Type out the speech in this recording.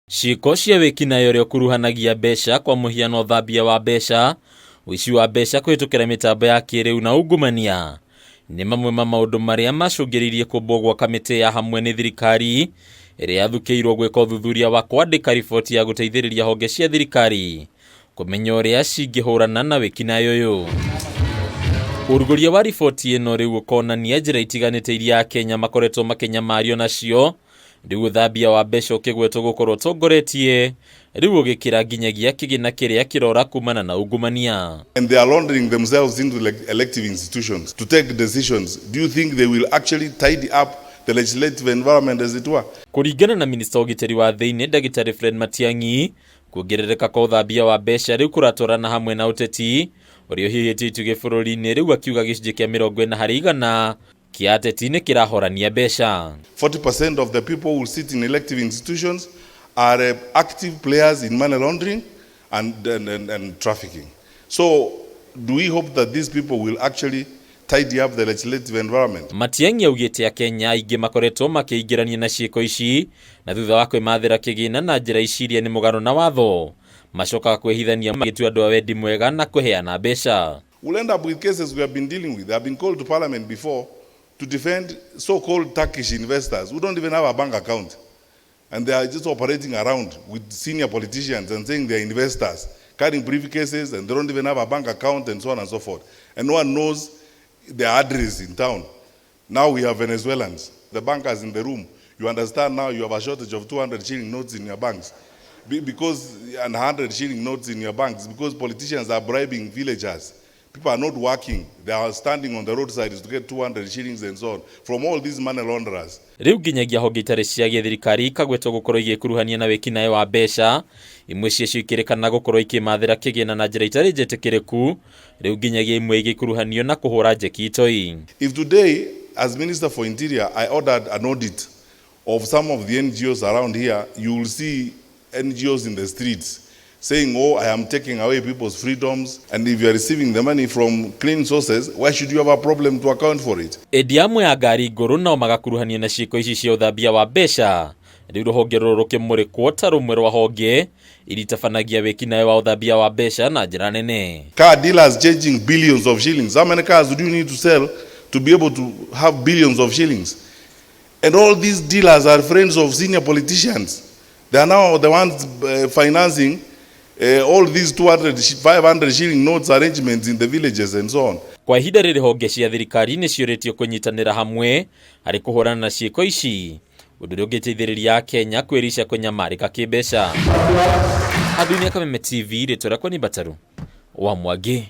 Ciiko cia wikinayo ria kuruhanagia mbeca kwa muhiano uthambia wa mbeca, uici wa mbeca kuhitukira mitambo ya kiriu na ungumania ni mamwe ma maundu maria macungiririe kumbwo gwa kamiti ya hamwe ni thirikari iria yathukiirwo gwika uthuthuria wa kwandika riboti ya guteithiriria honge cia thirikari kumenya uria cingihurana na wikinayo uyu. Uruguria wa riboti ino riu ukonania njira itiganite iria Kenya makoretwo makinyamario nacio riu uthambia wa mbeca ukigwetwo gukorwo tongoretie riu ugikira nginyagia kigina kiria kirora kumana na ungumania. And they are laundering themselves into elective institutions to take decisions. Do you think they will actually tidy up the legislative environment as it were? Kuringana na minista ugitiri wa thiini Dr. Matiang'i, kuongerereka kwa uthambia wa mbeca riu kuratwarana hamwe na uteti uria hihitie ituge bururi-ini riu akiuga gicunji kia mirongo harĩ igana kia ateti ni kirahorania mbeca. 40% of the people who sit in elective institutions are active players in money laundering and trafficking. So do we hope that these people will actually tidy up the legislative environment? Matiang'i ugite ya Kenya ingi makoretwo makiingirania na ciiko ici na thutha wa kwimathira kigina na njira iciria ni mugaro na watho macoka kwihithania magitua andu a wendi mwega na kuheana mbeca. We'll end up with cases we have been dealing with. They have been called to parliament before to defend so-called Turkish investors who don't even have a bank account. And they are just operating around with senior politicians and saying they're investors, carrying briefcases, and they don't even have a bank account and so on and so forth. And no one knows their address in town. Now we have Venezuelans, the bankers in the room. You understand now you have a shortage of 200 shilling notes in your banks. And 100 shilling notes in your banks because politicians are bribing villagers. People are not working. They are standing on the roadsides to get 200 shillings and so on from all these money launderers. Riu nginyagia honge itari cia thirikari ikagwetwo gukorwo igikuruhania na wikinayo wa mbeca imwe cia ikirikana gukorwo ikimathira kigina na njira itari njitikiriku riu nginyagia imwe igikuruhanio na kuhura njeki itoi. If today as Minister for Interior I ordered an audit of some of the NGOs around here, you will see NGOs in the streets saying, oh, I am taking away people's freedoms, and if you are receiving the money from clean sources, why should you have a problem to account for it? Endi amwe ya ngari nguru nao magakuruhania na ciiko ici cia uthambia wa mbeca riu ruhonge ruru rukimurikwo ta rumwe rwa honge iritabanagia wikinayo wa uthambia wa mbeca na njira nene. Car dealers changing billions of shillings. How many cars do you need to sell to be able to have billions of shillings? And all these dealers are friends of senior politicians. They are now the ones financing all these 200, 500 shilling notes arrangements in the villages and so on. Kwa ihinda riri honge cia thirikari ni cioretio kunyitanira hamwe hari kuhurana na ciiko ici undu uri ugiteithiriria Kenya kwiricia kunyamarika kimbeca. Adunia Kameme TV ritwa rakwa ni Bataru wa Mwangi.